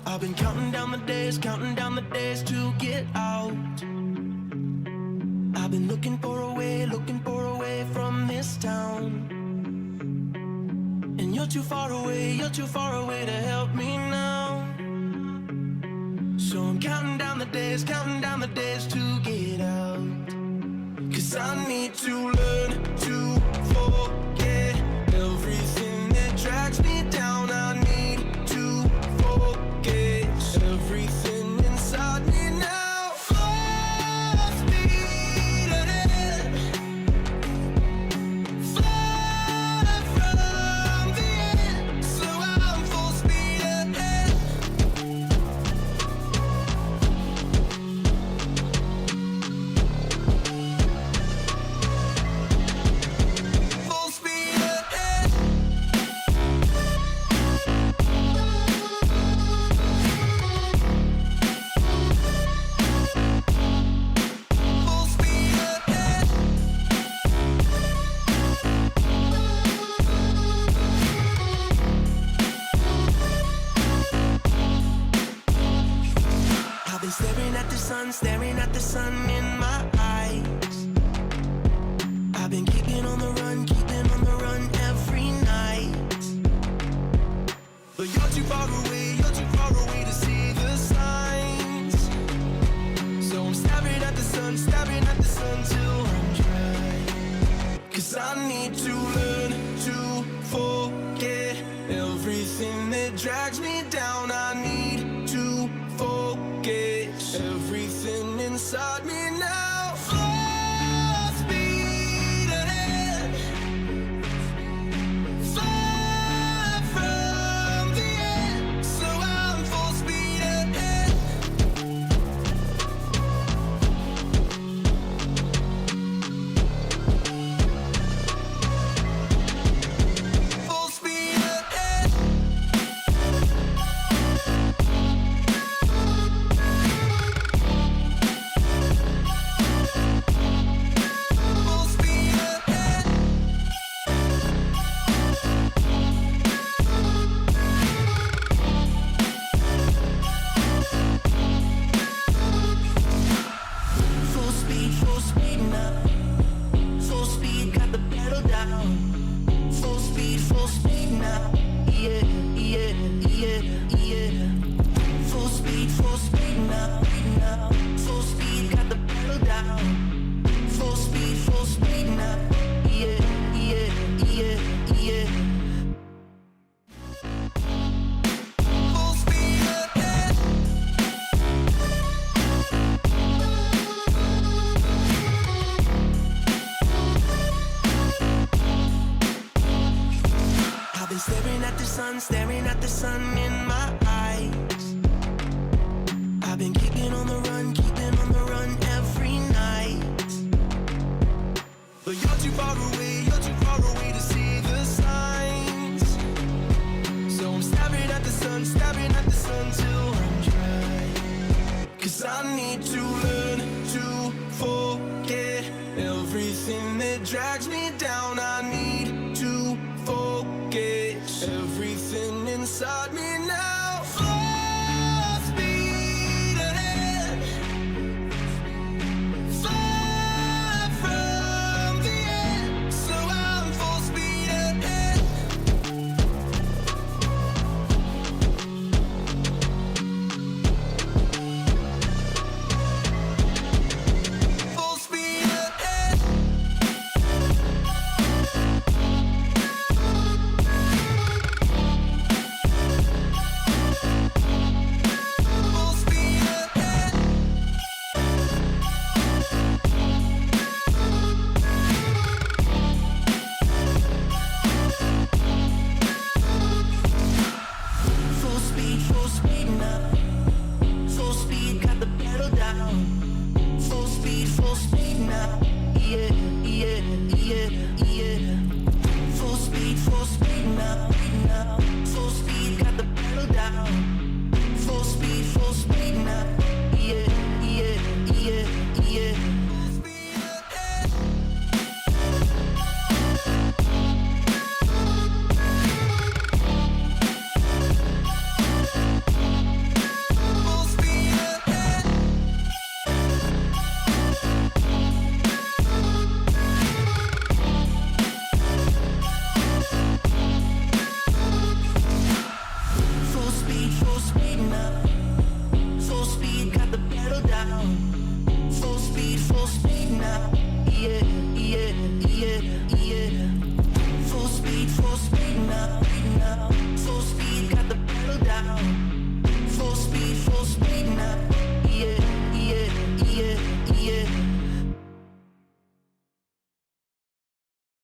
I've been counting down the days to get out. I've been looking for a way from this town. And you're too far away to help me now. So I'm counting down the days to get out. 'Cause I need to learn to forget everything that drags me down. I need to forget everything inside me now. Full speed ahead, far from the end. So I'm full speed ahead. Full speed ahead. Full speed ahead. I've been staring at the sun in my eyes. I've been keeping on the run every night. But you're too far away to see the signs. So I'm staring at the sun till I'm dry. 'Cause I need to learn to forget everything that drags me down. I need to forget everything inside me now. Full speed ahead, far from the end. So I'm full speed ahead. Full speed ahead. Full speed ahead. Full speed now. Full speed, got the pedal down. Full speed now. Yeah, yeah, yeah, yeah. Full speed now. Full speed, got the pedal down. Full speed now. Yeah, yeah, yeah, yeah. Full speed ahead. I've been staring at the sun in my eyes. I've been keeping on the run every night. But you're too far away to see the signs. So I'm staring at the sun till I'm dry. 'Cause I need to learn to forget everything that drags me down. I need to forget everything inside me now. Full speed ahead, far from the end. So I'm full speed ahead. Full speed ahead. Full speed ahead. Full speed now. Full speed, got the pedal down. Full speed now. Yeah, yeah, yeah, yeah. Full speed now. Full speed, got the pedal down. Full speed now. Yeah, yeah, yeah, yeah. Full speed ahead. full speed now. Yeah, yeah, yeah, yeah.